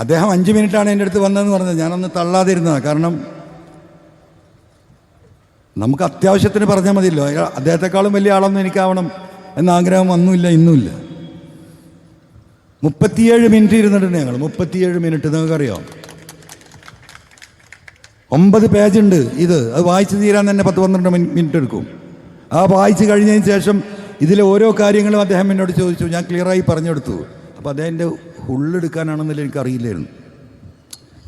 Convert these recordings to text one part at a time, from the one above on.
അദ്ദേഹം 5 മിനിറ്റാണ് എൻ്റെ അടുത്ത് വന്നതെന്ന് പറഞ്ഞത്. ഞാനൊന്ന് തള്ളാതിരുന്നതാണ്. കാരണം നമുക്ക് അത്യാവശ്യത്തിന് പറഞ്ഞാൽ മതിയല്ലോ. അദ്ദേഹത്തെക്കാളും വലിയ ആളൊന്നും എനിക്കാവണം എന്ന ആഗ്രഹം ഒന്നുമില്ല, ഇന്നുമില്ല. 37 മിനിറ്റ് ഇരുന്നിട്ടുണ്ട് ഞങ്ങൾ. 37 മിനിറ്റ്. നിങ്ങൾക്കറിയാം, 9 പേജുണ്ട് ഇത്. അത് വായിച്ച് തീരാൻ തന്നെ 10-12 മിനിറ്റ് എടുക്കും. ആ വായിച്ച് കഴിഞ്ഞതിന് ശേഷം ഇതിലെ ഓരോ കാര്യങ്ങളും അദ്ദേഹം എന്നോട് ചോദിച്ചു. ഞാൻ ക്ലിയറായി പറഞ്ഞെടുത്തു. അപ്പോൾ അദ്ദേഹത്തിൻ്റെ ഉള്ളെടുക്കാനാണെന്നല്ലേ എനിക്കറിയില്ലായിരുന്നു.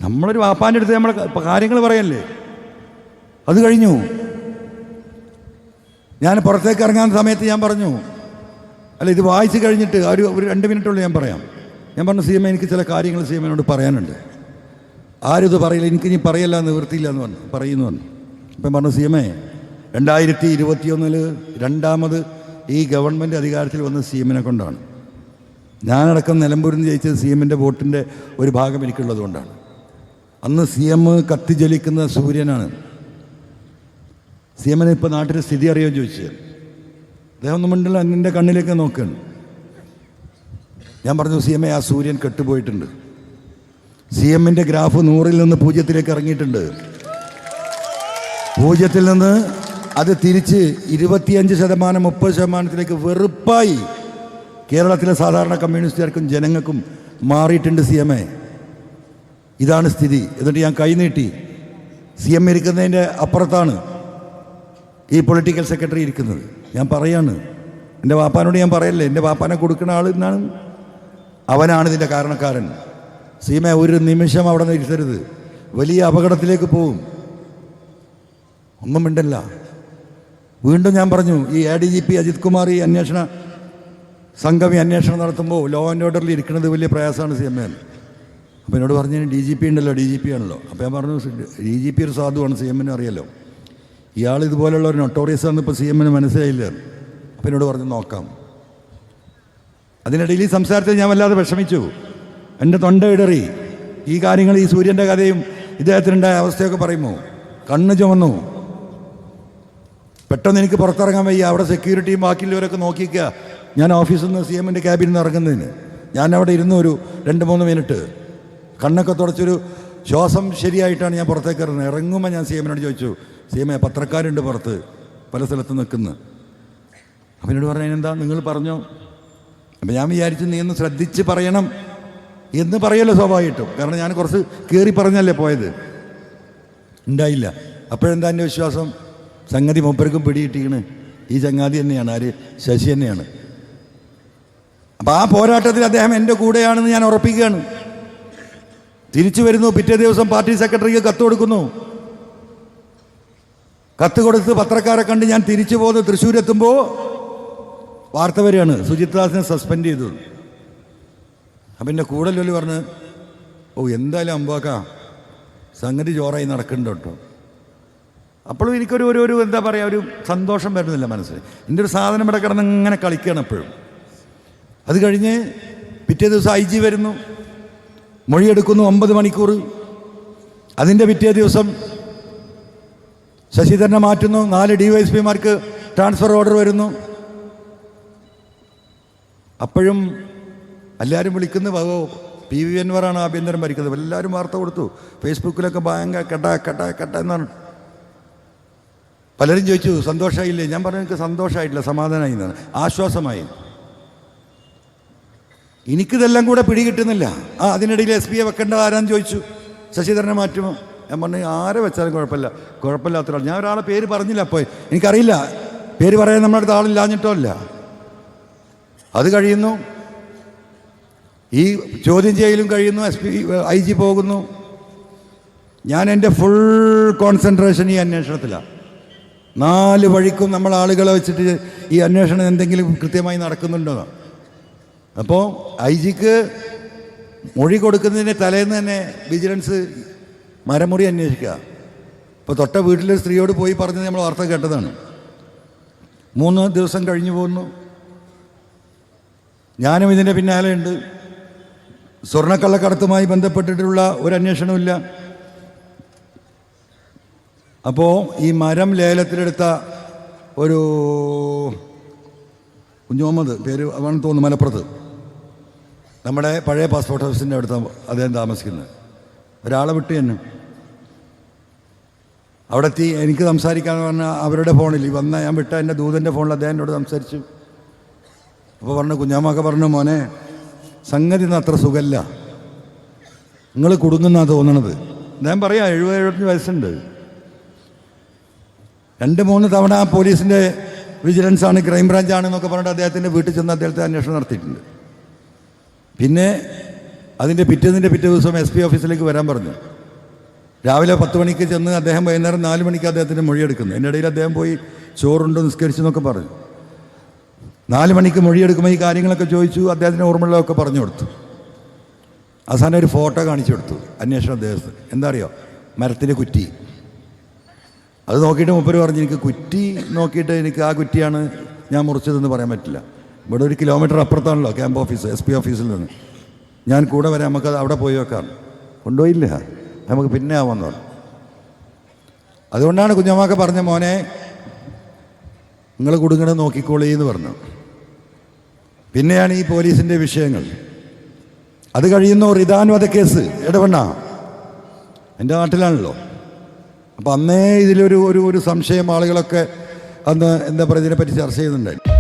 നമ്മളൊരു വാപ്പാൻ്റെ അടുത്ത് നമ്മളെ കാര്യങ്ങൾ പറയല്ലേ. അത് കഴിഞ്ഞു. ഞാൻ പുറത്തേക്ക് ഇറങ്ങാൻ സമയത്ത് ഞാൻ പറഞ്ഞു, അല്ല ഇത് വായിച്ച് കഴിഞ്ഞിട്ട് ഒരു 2 മിനിറ്റുള്ളൂ ഞാൻ പറയാം. ഞാൻ പറഞ്ഞു, സി എം എനിക്ക് ചില കാര്യങ്ങൾ സി എമ്മിനോട് പറയാനുണ്ട്. ആരും ഇത് പറയില്ല, എനിക്കിനി പറയല്ല, നിവൃത്തിയില്ല എന്ന് പറഞ്ഞു. പറയുന്നു പറഞ്ഞു. അപ്പം പറഞ്ഞു, സി എം 2021 രണ്ടാമത് ഈ ഗവൺമെൻറ് അധികാരത്തിൽ വന്ന് സി എമ്മിനെ കൊണ്ടാണ്. ഞാനടക്കം നിലമ്പൂരിൽ നിന്ന് ജയിച്ചത് സി എമ്മിൻ്റെ വോട്ടിൻ്റെ ഒരു ഭാഗം എനിക്കുള്ളത് കൊണ്ടാണ്. അന്ന് സി എം കത്തിജ്വലിക്കുന്ന സൂര്യനാണ്. സി എമ്മിനെ ഇപ്പോൾ നാട്ടിലെ സ്ഥിതി അറിയാൻ ചോദിച്ചത്. അദ്ദേഹം ഒന്നും മിണ്ടില്ല, എൻ്റെ കണ്ണിലേക്ക് നോക്കുകയാണ്. ഞാൻ പറഞ്ഞു, സി എം ആ സൂര്യൻ കെട്ടുപോയിട്ടുണ്ട്. സി എമ്മിൻ്റെ ഗ്രാഫ് 100-ൽ നിന്ന് 0-ലേക്ക് ഇറങ്ങിയിട്ടുണ്ട്. 0-ൽ നിന്ന് അത് തിരിച്ച് 25%, 30%-ത്തിലേക്ക് വെറുപ്പായി കേരളത്തിലെ സാധാരണ കമ്മ്യൂണിസ്റ്റുകാർക്കും ജനങ്ങൾക്കും മാറിയിട്ടുണ്ട് സി എം എ. ഇതാണ് സ്ഥിതി. എന്നിട്ട് ഞാൻ കൈനീട്ടി. സി എം ഇരിക്കുന്നതിൻ്റെ അപ്പുറത്താണ് ഈ പൊളിറ്റിക്കൽ സെക്രട്ടറി ഇരിക്കുന്നത്. ഞാൻ പറയാണ്, എൻ്റെ വാപ്പാനോട് ഞാൻ പറയല്ലേ, എൻ്റെ വാപ്പാനെ കൊടുക്കുന്ന ആൾ എന്നാണ്, അവനാണ് ഇതിൻ്റെ കാരണക്കാരൻ. സീമ ഒരു നിമിഷം അവിടെ നിന്ന് ഇരുത്തരുത്, വലിയ അപകടത്തിലേക്ക് പോവും. ഒന്നും മിണ്ടല്ല. വീണ്ടും ഞാൻ പറഞ്ഞു, ഈ ADGP അജിത് കുമാർ ഈ അന്വേഷണ സംഘം അന്വേഷണം നടത്തുമ്പോൾ ലോ ആൻഡ് ഓർഡറിൽ ഇരിക്കുന്നത് വലിയ പ്രയാസമാണ് സി എം എ. അപ്പോൾ എന്നോട് പറഞ്ഞു, DGP ഉണ്ടല്ലോ, DGP ആണല്ലോ. അപ്പോൾ ഞാൻ പറഞ്ഞു, DGP ഒരു സാധുവാണ്, സി എമ്മിന് അറിയാലോ. ഇയാൾ ഇതുപോലുള്ള ഒരു നൊട്ടോറിയസ് ആണെന്ന് ഇപ്പോൾ സി എമ്മിന് മനസ്സിലായില്ല. അപ്പം എന്നോട് പറഞ്ഞു, നോക്കാം. അതിനിടയിൽ ഈ സംസാരത്തിൽ ഞാൻ വല്ലാതെ വിഷമിച്ചു. എൻ്റെ തൊണ്ട ഇടറി. ഈ കാര്യങ്ങൾ, ഈ സൂര്യൻ്റെ കഥയും ഇദ്ദേഹത്തിനുണ്ടായ അവസ്ഥയൊക്കെ പറയുമ്പോൾ കണ്ണ് ചുമന്നു. പെട്ടെന്ന് എനിക്ക് പുറത്തിറങ്ങാൻ വയ്യ. അവിടെ സെക്യൂരിറ്റിയും ബാക്കിയുള്ളവരൊക്കെ നോക്കിക്കുക. ഞാൻ ഓഫീസിൽ നിന്ന് സി എമ്മിൻ്റെ ക്യാബിനിൽ നിന്ന് ഇറങ്ങുന്നതിന് ഞാൻ അവിടെ ഇരുന്നു ഒരു 2-3 മിനിറ്റ്. കണ്ണൊക്കെ തുടച്ചൊരു ശ്വാസം ശരിയായിട്ടാണ് ഞാൻ പുറത്തേക്ക് ഇറങ്ങുന്നത്. ഇറങ്ങുമ്പോൾ ഞാൻ സി എമ്മിനോട് ചോദിച്ചു, സി എം പത്രക്കാരുണ്ട് പുറത്ത് പല സ്ഥലത്ത് നിൽക്കുന്നു. അപ്പം എന്നോട് പറഞ്ഞു, അതിനെന്താ നിങ്ങൾ പറഞ്ഞോ. അപ്പം ഞാൻ വിചാരിച്ചു, നീ ഒന്ന് ശ്രദ്ധിച്ച് പറയണം എന്ന് പറയല്ലോ സ്വാഭാവികമായിട്ടും. കാരണം ഞാൻ കുറച്ച് കയറി പറഞ്ഞല്ലേ പോയത്. ഉണ്ടായില്ല. അപ്പോഴെന്താ എൻ്റെ വിശ്വാസം, സംഗതി മൂപ്പർക്കും പിടികിട്ടിക്കണ്. ഈ ചങ്ങാതി തന്നെയാണ്, ആര്, ശശി തന്നെയാണ്. അപ്പം ആ പോരാട്ടത്തിൽ അദ്ദേഹം എൻ്റെ കൂടെയാണെന്ന് ഞാൻ ഉറപ്പിക്കുകയാണ്. തിരിച്ചു വരുന്നു. പിറ്റേ ദിവസം പാർട്ടി സെക്രട്ടറിക്ക് കത്ത് കൊടുക്കുന്നു. കത്ത് കൊടുത്ത് പത്രക്കാരെ കണ്ട് ഞാൻ തിരിച്ചു പോകുന്നു. തൃശ്ശൂരെത്തുമ്പോൾ വാർത്ത വരികയാണ്, സുജിത് ദാസിനെ സസ്പെൻഡ് ചെയ്തു. അപ്പം എൻ്റെ കൂടലൊല്ലി പറഞ്ഞ്, ഓ എന്തായാലും അമ്പാക്ക സംഗതി ജോറായി നടക്കുന്നുണ്ട് കേട്ടോ. അപ്പോഴും എനിക്കൊരു എന്താ പറയുക, ഒരു സന്തോഷം വരുന്നില്ല മനസ്സിൽ. എൻ്റെ ഒരു സാധനം ഇവിടെ കിടന്ന് ഇങ്ങനെ കളിക്കുകയാണ് എപ്പോഴും. അത് കഴിഞ്ഞ് പിറ്റേ ദിവസം IG വരുന്നു, മൊഴിയെടുക്കുന്നു 9 മണിക്കൂർ. അതിൻ്റെ പിറ്റേ ദിവസം ശശിധരനെ മാറ്റുന്നു. 4 DYSPമാർക്ക് ട്രാൻസ്ഫർ ഓർഡർ വരുന്നു. അപ്പോഴും എല്ലാവരും വിളിക്കുന്ന PV അൻവറാണ് ആഭ്യന്തരം ഭരിക്കുന്നത്. എല്ലാവരും വാർത്ത കൊടുത്തു. ഫേസ്ബുക്കിലൊക്കെ ഭയങ്കര കട്ട എന്നാണ്. പലരും ചോദിച്ചു, സന്തോഷമായില്ലേ? ഞാൻ പറഞ്ഞു, എനിക്ക് സന്തോഷമായിട്ടില്ല, സമാധാനമായി എന്നാണ്, ആശ്വാസമായി. എനിക്കിതെല്ലാം കൂടെ പിടികിട്ടുന്നില്ല. അതിനിടയിൽ SP വെക്കേണ്ട ആരാന്ന് ചോദിച്ചു. ശശിധരനെ മാറ്റുമോ? ഞാൻ പറഞ്ഞു, ആരെ വെച്ചാലും കുഴപ്പമില്ലാത്ത ഒരാൾ. ഞാൻ ഒരാളെ പേര് പറഞ്ഞില്ല. അപ്പോൾ എനിക്കറിയില്ല, പേര് പറയാൻ നമ്മുടെ അടുത്ത് ആളില്ലാഞ്ഞിട്ടോ അല്ല. അത് കഴിയുന്നു. ഈ ചോദ്യം ചെയ്യലും കഴിയുന്നു. IG പോകുന്നു. ഞാൻ എൻ്റെ ഫുൾ കോൺസെൻട്രേഷൻ ഈ അന്വേഷണത്തിലാണ്. 4 വഴിക്കും നമ്മൾ ആളുകളെ വെച്ചിട്ട് ഈ അന്വേഷണം എന്തെങ്കിലും കൃത്യമായി നടക്കുന്നുണ്ടോ. അപ്പോൾ IG-ക്ക് മൊഴി കൊടുക്കുന്നതിന് തലേന്ന് തന്നെ വിജിലൻസ് മരമുറി അന്വേഷിക്കുക. ഇപ്പോൾ തൊട്ട വീട്ടിലെ സ്ത്രീയോട് പോയി പറഞ്ഞത് നമ്മൾ വാർത്ത കേട്ടതാണ്. 3 ദിവസം കഴിഞ്ഞു പോകുന്നു. ഞാനും ഇതിൻ്റെ പിന്നാലെ ഉണ്ട്. സ്വർണ്ണക്കള്ളക്കടത്തുമായി ബന്ധപ്പെട്ടിട്ടുള്ള ഒരു അന്വേഷണമില്ല. അപ്പോൾ ഈ മരം ലേലത്തിലെടുത്ത ഒരു കുഞ്ഞുമുഹമ്മദ് പേര് ആണെന്ന് തോന്നുന്നു, മലപ്പുറത്ത്, നമ്മുടെ പഴയ പാസ്പോർട്ട് ഓഫീസിൻ്റെ അടുത്ത് അദ്ദേഹം താമസിക്കുന്നത്. ഒരാളെ വിട്ട് തന്നെ അവിടെ എത്തി. എനിക്ക് സംസാരിക്കാമെന്ന് പറഞ്ഞാൽ അവരുടെ ഫോണിൽ വന്ന ഞാൻ വിട്ട എൻ്റെ ദൂതൻ്റെ ഫോണിൽ അദ്ദേഹം എന്നോട് സംസാരിച്ചു. അപ്പോൾ പറഞ്ഞു, കുഞ്ഞാമ്മൊക്കെ പറഞ്ഞു, മോനെ സംഗതി ഒന്നും അത്ര സുഖമല്ല, നിങ്ങൾ കുടുങ്ങുന്നാണ് തോന്നണത്. ഞാൻ പറയാം, 70-75 വയസ്സുണ്ട്. 2-3 തവണ പോലീസിൻ്റെ വിജിലൻസാണ്, ക്രൈംബ്രാഞ്ചാണെന്നൊക്കെ പറഞ്ഞിട്ട് അദ്ദേഹത്തിൻ്റെ വീട്ടിൽ ചെന്ന് അദ്ദേഹത്തെ അന്വേഷണം നടത്തിയിട്ടുണ്ട്. പിന്നെ അതിൻ്റെ പിറ്റേ ദിവസം SP ഓഫീസിലേക്ക് വരാൻ പറഞ്ഞു. രാവിലെ 10 മണിക്ക് ചെന്ന് അദ്ദേഹം വൈകുന്നേരം 4 മണിക്ക് അദ്ദേഹത്തിൻ്റെ മൊഴിയെടുക്കുന്നു. എൻ്റെ ഇടയിൽ അദ്ദേഹം പോയി ചോറുണ്ട് നിസ്കരിച്ചു എന്നൊക്കെ പറഞ്ഞു. 4 മണിക്ക് മൊഴിയെടുക്കുമ്പോൾ ഈ കാര്യങ്ങളൊക്കെ ചോദിച്ചു. അദ്ദേഹത്തിന് ഓർമ്മയുള്ളതൊക്കെ പറഞ്ഞു കൊടുത്തു. അവസാനം ഒരു ഫോട്ടോ കാണിച്ചു കൊടുത്തു അന്വേഷണ ഉദ്യോഗസ്ഥർ. എന്താ അറിയോ, മരത്തിൻ്റെ കുറ്റി. അത് നോക്കിയിട്ട് മൂപ്പര് പറഞ്ഞു, എനിക്ക് കുറ്റി നോക്കിയിട്ട് എനിക്ക് ആ കുറ്റിയാണ് ഞാൻ മുറിച്ചതെന്ന് പറയാൻ പറ്റില്ല. ഇവിടെ 1 കിലോമീറ്റർ അപ്പുറത്താണല്ലോ ക്യാമ്പ് ഓഫീസ്, SP ഓഫീസിൽ നിന്ന്. ഞാൻ കൂടെ വരാം, നമുക്ക് അവിടെ പോയി വെക്കാം. കൊണ്ടുപോയില്ല, നമുക്ക് പിന്നെ ആവാമെന്ന് പറഞ്ഞു. അതുകൊണ്ടാണ് കുഞ്ഞമ്മൊക്കെ പറഞ്ഞ, മോനെ നിങ്ങൾ കുടുങ്ങണത് നോക്കിക്കോളീ എന്ന് പറഞ്ഞു. പിന്നെയാണ് ഈ പോലീസിൻ്റെ വിഷയങ്ങൾ. അത് കഴിയുന്നു റിദാൻ വധക്കേസ്. ഇടവണ്ണ എൻ്റെ നാട്ടിലാണല്ലോ. അപ്പം അന്നേ ഇതിലൊരു സംശയം ആളുകളൊക്കെ അന്ന് എന്താ പറയുക ഇതിനെപ്പറ്റി ചർച്ച ചെയ്യുന്നുണ്ടായിരുന്നു.